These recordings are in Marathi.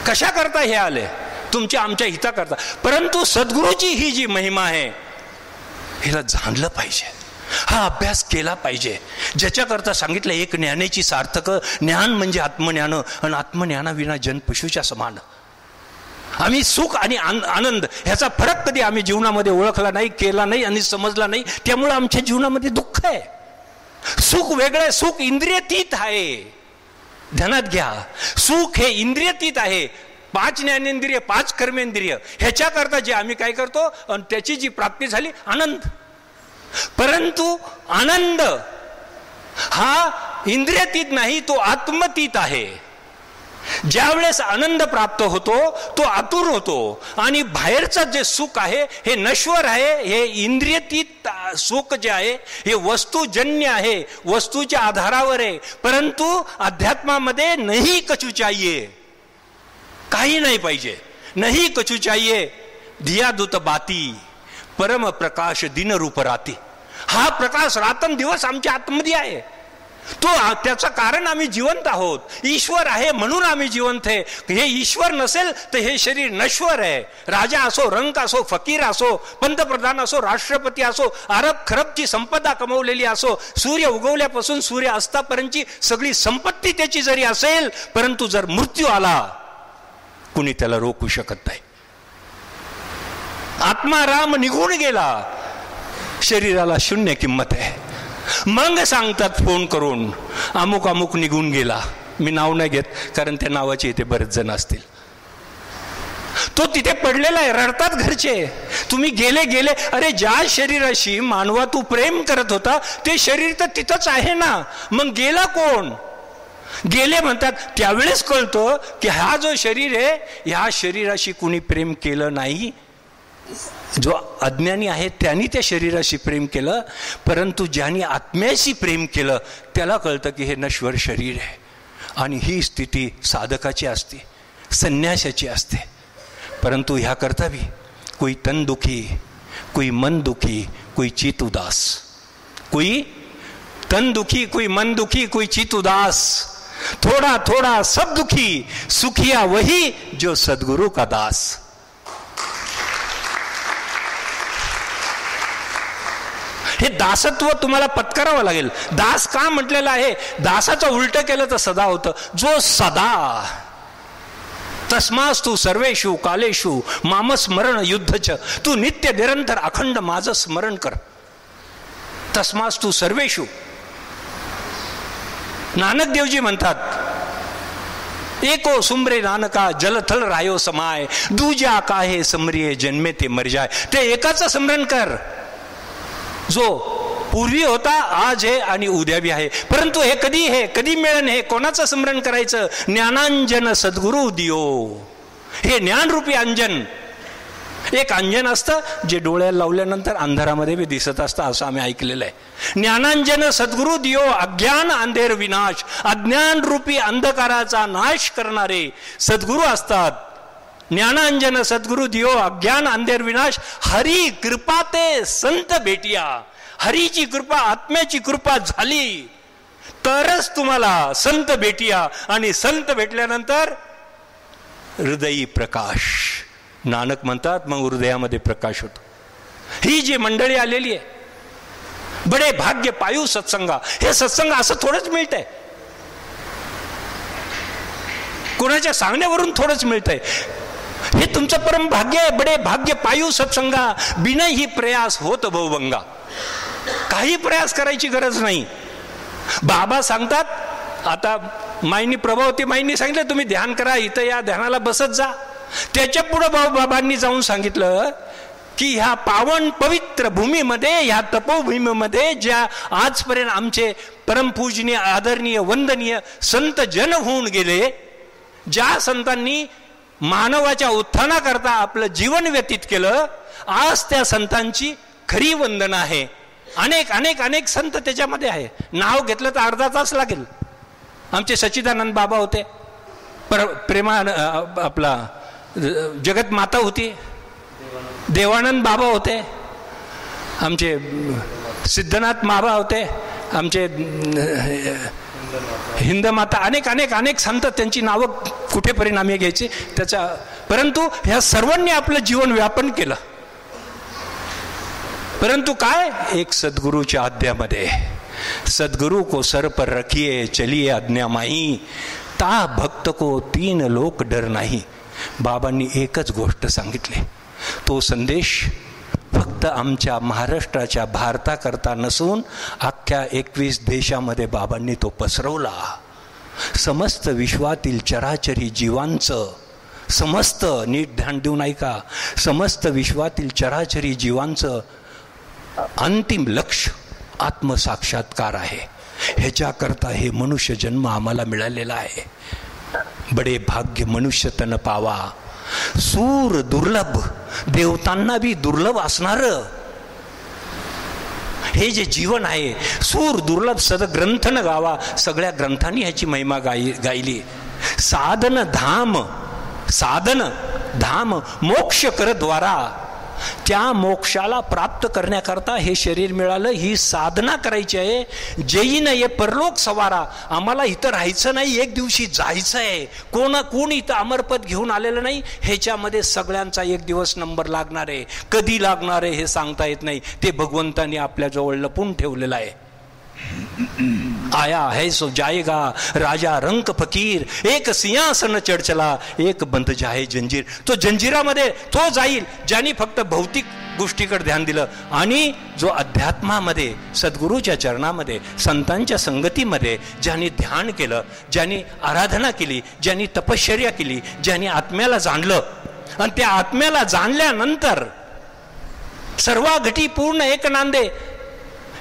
कशा करता हे आले? तुमच्या आमच्या हिताकरता. परंतु सद्गुरूची ही जी महिमा आहे हिला जाणलं पाहिजे, हा अभ्यास केला पाहिजे. ज्याच्याकरता सांगितलं एक ज्ञानेची सार्थक, ज्ञान म्हणजे आत्मज्ञान, आणि आत्मज्ञानाविना जन पशुच्या समान. आम्ही सुख आणि आनंद ह्याचा फरक कधी आम्ही जीवनामध्ये ओळखला नाही, केला नाही आणि समजला नाही. त्यामुळे आमच्या जीवनामध्ये दुःख आहे. सुख वेगळं, सुख इंद्रियतीत आहे. ध्यानात घ्या, सुख हे इंद्रियतीत आहे. 5 ज्ञानेंद्रिय, 5 कर्मेंद्रिय ह्याच्याकरता जे आम्ही काय करतो आणि त्याची जी प्राप्ती झाली आनंद. परंतु आनंद हा इंद्रियतीत नाही, तो आत्मतीत आहे. ज्यावेळेस आनंद प्राप्त होतो तो आतुर होतो. आणि बाहेरचं जे सुख आहे हे नश्वर आहे. हे इंद्रियतीत सुख जे आहे हे वस्तुजन्य आहे, वस्तूच्या आधारावर आहे. परंतु अध्यात्मामध्ये नाही कछु चाहिए, काही नाही पाहिजे. नाही कछु चाहिए दिया दूत बाती, परम प्रकाश दिन रूप राती. हा प्रकाश रात्रंदिवस आमच्या आतमध्ये आहे. तो त्याचं कारण आम्ही जिवंत आहोत. ईश्वर आहे म्हणून आम्ही जिवंत आहे. हे ईश्वर नसेल तर हे शरीर नश्वर आहे. राजा असो, रंक असो, फकीर असो, पंतप्रधान असो, राष्ट्रपती असो, अरब खरबची संपदा कमवलेली असो, सूर्य उगवल्यापासून सूर्य अस्तापर्यंतची सगळी संपत्ती त्याची जरी असेल, परंतु जर मृत्यू आला कुणी त्याला रोखू शकत नाही. आत्मा राम निघून गेला, शरीराला शून्य किंमत आहे. मग सांगतात फोन करून अमुक अमुक निघून गेला. मी नाव नाही घेत कारण त्या नावाचे इथे बरेच जण असतील. तो तिथे पडलेला आहे, रडतात घरचे. तुम्ही गेले. अरे ज्या शरीराशी मानवा तू प्रेम करत होता ते शरीर तर तिथंच आहे ना, मग गेला कोण? गेले म्हणतात. त्यावेळेस कळतं की हा जो शरीर आहे ह्या शरीराशी कुणी प्रेम केलं नाही. जो अज्ञानी आहे त्यांनी त्या शरीराशी प्रेम केलं, परंतु ज्यांनी आत्म्याशी प्रेम केलं त्याला कळतं की हे नश्वर शरीर आहे. आणि ही स्थिती साधकाची असते, संन्यासाची असते. परंतु ह्या करता भी कोई तन दुखी, कोई मन दुखी, कोई चित उदास. कोई तन दुखी, कोई मन दुखी, कोई चित उदास. थोड़ा थोड़ा सब दुखी, सुखिया वही जो सद्गुरु का दास. हे दासत्व तुम्हाला पत्करावं लागेल. दास का म्हटलेलं आहे? दासाचं उलट केलं तर सदा होतं. जो सदा, तस्मास्तु सर्वेषु कालेषु माम स्मरण युद्धच. तू नित्य निरंतर अखंड माझं स्मरण कर. तस्मास्तु सर्वेषु. नानक देवजी म्हणतात, एको सुमरे नानका जलथल रायो समाय, दूजा काहे समरिये जन्मे ते मर जाय. ते एकाचं स्मरण कर जो पूर्वी होता, आज आहे आणि उद्या भी आहे. परंतु हे कधी मिळेल? हे कोणाचं स्मरण करायचं? ज्ञानांजन सद्गुरु दियो. हे ज्ञानरूपी अंजन. एक अंजन असतं जे डोळ्याला लावल्यानंतर अंधारामध्ये बी दिसत असतं, असं आम्ही ऐकलेलं आहे. ज्ञानांजन सद्गुरु दियो अज्ञान अंधेर विनाश. अज्ञान रूपी अंधकाराचा नाश करणारे सद्गुरु असतात. ज्ञानांजन सद्गुरु दियो अज्ञान अंधेर विनाश. हरी कृपा ते संत भेटिया. हरीची कृपा, आत्म्याची कृपा झाली तरच तुम्हाला संत भेटिया. आणि संत भेटल्यानंतर हृदयी प्रकाश. नानक म्हणतात मग हृदयामध्ये प्रकाश होतो. ही जी मंडळी आलेली आहे, बडे भाग्य पायू सत्संगा. हे सत्संग असं थोडंच मिळतंय, कोणाच्या सांगण्यावरून थोडंच मिळतंय. हे तुमचं परम भाग्य आहे. बडे भाग्य पायू सत्संगा, बिना ही प्रयास होत भवभंगा. काही प्रयास करायची गरज नाही. बाबा सांगतात, आता माईनी, प्रभावती माईनी सांगितलं तुम्ही ध्यान करा, इथं या ध्यानाला बसत जा. त्याच्या पुढे बाबांनी जाऊन सांगितलं की ह्या पावन पवित्र भूमीमध्ये, ह्या तपोभूमीमध्ये ज्या आजपर्यंत आमचे परमपूजनीय आदरणीय वंदनीय संत जन होऊन गेले, ज्या संतांनी मानवाच्या उत्थानाकरता आपलं जीवन व्यतीत केलं, आज त्या संतांची खरी वंदना आहे. अनेक अनेक अनेक संत त्याच्यामध्ये आहे. नाव घेतलं तर अर्धा तास लागेल. आमचे सच्चिदानंद बाबा होते, प्रेमा आपला जगत माता होती, देवानंद बाबा होते, आमचे सिद्धनाथ बाबा होते, आमचे हिंदमाता, अनेक अनेक अनेक संत, त्यांची नावं कुठे परिणामी घ्यायची त्याच्या, परंतु ह्या सर्वांनी आपलं जीवन व्यापन केलं. परंतु काय, एक सद्गुरूच्या आज्ञामध्ये, सद्गुरु को सर पर रखिए चलिए आज्ञा माही, ता भक्त को तीन लोक डर नाही. बाबांनी एकच गोष्ट सांगितली. तो संदेश फक्त आमच्या महाराष्ट्राच्या, भारताकरता नसून अख्ख्या 21 देशामध्ये बाबांनी तो पसरवला. समस्त विश्वातील चराचरी जीवांचं, समस्त, नीट ध्यान देऊन ऐका, समस्त विश्वातील चराचरी जीवांचं अंतिम लक्ष्य आत्मसाक्षात्कार आहे. ह्याच्याकरता हे मनुष्य जन्म आम्हाला मिळालेला आहे. बडे भाग्य मनुष्य तन पावा, सूर दुर्लभ, देवतांना बी दुर्लभ असणार हे जे जीवन आहे, सूर दुर्लभ सद ग्रंथ न गावा, सगळ्या ग्रंथांनी ह्याची महिमा गायली. साधन धाम, साधन धाम मोक्ष कर द्वारा, त्या मोक्षाला प्राप्त करण्याकरता हे शरीर मिळालं, ही साधना करायची आहे. जैन ये परलोक सवारा, आम्हाला इथं राहायचं नाही, एक दिवशी जायचं आहे. कोण इथं अमरपद घेऊन आलेलं नाही. ह्याच्यामध्ये सगळ्यांचा एक दिवस नंबर लागणार आहे. कधी लागणार आहे हे सांगता येत नाही, ते भगवंतानी आपल्याजवळ लपून ठेवलेलं आहे. आया है सो जाएगा राजा रंक फकीर, एक सिंहासन चढ चला, एक बंद जाहे जंजीर. तो जंजिरामध्ये तो जाईल ज्यांनी फक्त भौतिक गोष्टीकडे ध्यान दिलं, आणि जो अध्यात्मामध्ये, सद्गुरूच्या चरणामध्ये, संतांच्या संगतीमध्ये ज्यांनी ध्यान केलं, ज्यांनी आराधना केली, ज्यांनी तपश्चर्या केली, ज्यांनी आत्म्याला जाणलं, आणि त्या आत्म्याला जाणल्यानंतर सर्वा घटी पूर्ण एक नांदे,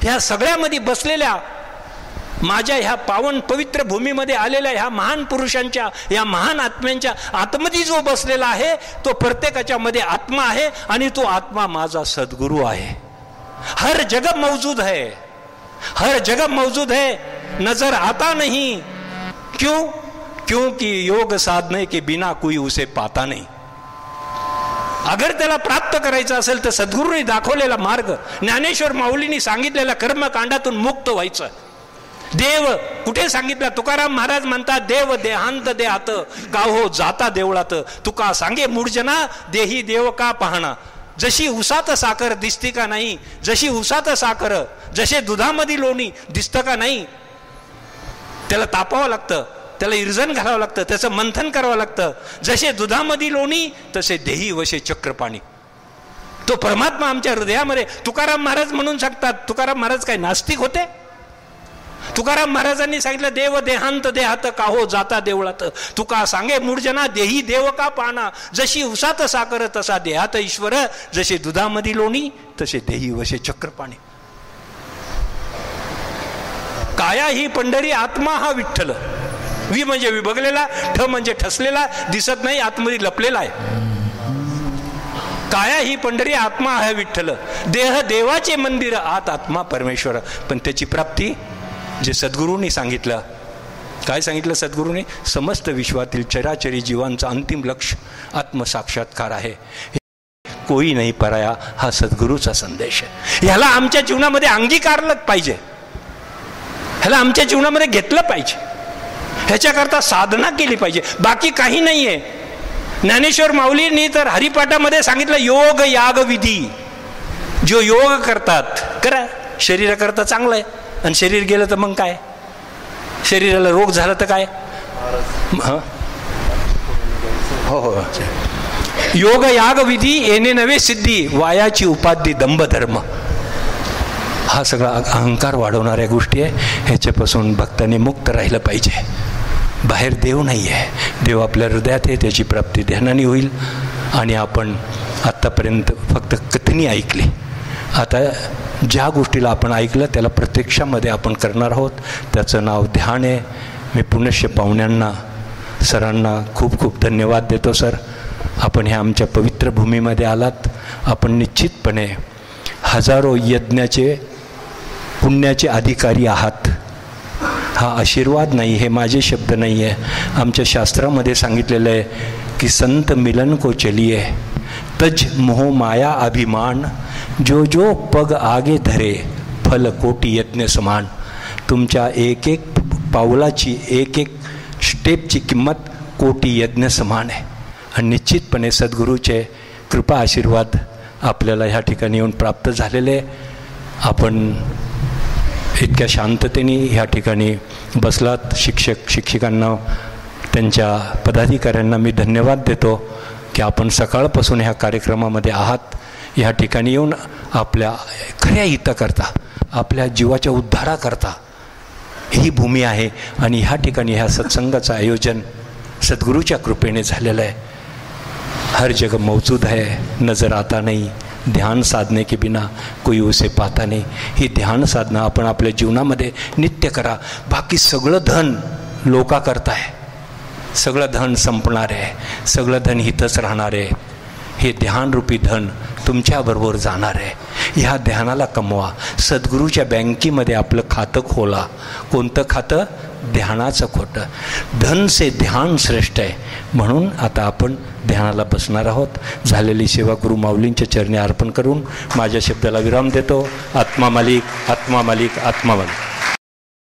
ह्या सगळ्यामध्ये बसलेल्या, माझ्या ह्या पावन पवित्र भूमीमध्ये आलेल्या ह्या महान पुरुषांच्या, या महान आत्म्यांच्या आतमध्ये जो बसलेला आहे, तो प्रत्येकाच्या मध्ये आत्मा आहे, आणि तो आत्मा माझा सद्गुरु आहे. हर जगह मौजूद है, हर जगह मौजूद है, नजर आता नहीं. क्यों? क्योंकि योग साधने के बिना कोई उसे पाता नहीं. अगर त्याला प्राप्त करायचं असेल तर सद्गुरूंनी दाखवलेला मार्ग, ज्ञानेश्वर माऊलींनी सांगितलेल्या कर्मकांडातून मुक्त व्हायचं. देव कुठे सांगितलं? तुकाराम महाराज म्हणतात, देव देहांत देहात का हो जाता देवळात, तुका सांगे मूढजना देही देव का पाहणा. जशी उसात साखर दिसती का नाही, जशी उसात साखर, जसे दुधामध्ये लोणी दिसतं का नाही, त्याला तापावं लागतं, त्याला इरजण घालावं लागतं, त्याचं मंथन करावं लागतं. जसे दुधामध्ये लोणी तसे देही वशे चक्रपाणी. तो परमात्मा आमच्या हृदयामध्ये. तुकाराम महाराज म्हणून सांगतात, तुकाराम महाराज काय नास्तिक होते? तुकाराम महाराजांनी सांगितलं, देव देहांत देहात का हो जाता देवळात, तुका सांगे मूढजना देही देव का पाहणा. जशी उसात साखर तसा देहात ईश्वर, जसे दुधामध्ये लोणी तसे देही वशे चक्रपाणी. काया ही पंढरी, आत्मा हा विठ्ठल. वि म्हणजे विभगलेला, ठ म्हणजे ठसलेला, दिसत नाही, आतमध्ये लपलेला आहे. काया ही पंढरी, आत्मा आहे विठ्ठल. देह देवाचे मंदिर, आत आत्मा परमेश्वर. पण त्याची प्राप्ती जे सद्गुरूंनी सांगितलं, काय सांगितलं सद्गुरूंनी? समस्त विश्वातील चराचरी जीवांचा अंतिम लक्ष्य आत्मसाक्षात्कार आहे. कोई नाही पराया, हा सद्गुरूचा संदेश आहे. ह्याला आमच्या जीवनामध्ये अंगीकारलं पाहिजे, ह्याला आमच्या जीवनामध्ये घेतलं पाहिजे, ह्याच्याकरता साधना केली पाहिजे. बाकी काही नाहीये. ज्ञानेश्वर माऊलींनी तर हरिपाठामध्ये सांगितलं, योग याग विधी. जो योग करतात करा, शरीराकरता चांगलं आहे, आणि शरीर गेलं तर मग काय, शरीराला रोग झाला तर काय. हो हो, योग याग विधी येणे नवे सिद्धी, वायाची उपाधी दंभ धर्म. हा सगळा अहंकार वाढवणाऱ्या गोष्टी आहे. ह्याच्यापासून भक्ताने मुक्त राहिलं पाहिजे. बाहेर देव नाही आहे, देव आपल्या हृदयात आहे. त्याची प्राप्ती ध्यानाने होईल. आणि आपण आत्तापर्यंत फक्त कथनी ऐकली, आता ज्या गोष्टीला आपण ऐकलं त्याला प्रत्यक्षामध्ये आपण करणार आहोत. त्याचं नाव ध्यान आहे. मी पुनश्च पाहुण्यांना, सरांना खूप खूप धन्यवाद देतो. सर, आपण ह्या आमच्या पवित्र भूमीमध्ये आलात. आपण निश्चितपणे हजारो यज्ञाचे पुण्याचे अधिकारी आहात. हा आशीर्वाद नाही, हे माझे शब्द नाही आहे. आमच्या शास्त्रामध्ये सांगितलेलं आहे की संत मिलन को चलिए, तज मोह माया अभिमान, जो पग आगे धरे फल कोटी यज्ञ समान. तुमच्या एक एक पावलाची एक एक स्टेपची किंमत कोटी यज्ञ समान आहे. आणि निश्चितपणे सद्गुरूचे कृपा आशीर्वाद आपल्याला ह्या ठिकाणी येऊन प्राप्त झालेले. आपण इतक्या शांततेने ह्या ठिकाणी बसलात. शिक्षक शिक्षिकांना त्यांच्या पदाधिकाऱ्यांना मी धन्यवाद देतो की आपण सकाळपासून ह्या कार्यक्रमामध्ये आहात. ह्या ठिकाणी येऊन आपल्या खऱ्या हिताकरता, आपल्या जीवाच्या उद्धाराकरता ही भूमी आहे. आणि ह्या ठिकाणी ह्या सत्संगाचं आयोजन सद्गुरूच्या कृपेने झालेलं आहे. हर जगह मौजूद है, नज़र आता नहीं. ध्यान साधने के बिना कोई उसे पाता नहीं. ही ध्यान साधना आपण आपल्या जीवनामध्ये नित्य करा. बाकी सगळं धन लोकाकरता आहे, सगळं धन संपणार आहे, सगळं धन इथंच राहणार आहे. हे ध्यानरूपी धन तुमच्याबरोबर जाणार आहे. ह्या ध्यानाला कमवा. सद्गुरूच्या बँकेमध्ये आपलं खातं खोला. कोणतं खातं? ध्यानाचं खोटं. धन से ध्यान श्रेष्ठ आहे. म्हणून आता आपण ध्यानाला बसणार आहोत. झालेली सेवा गुरु माऊलींच्या चरणी अर्पण करून माझ्या शब्दाला विराम देतो. आत्मा मालिक, आत्मा मालिक, आत्मा मालिक.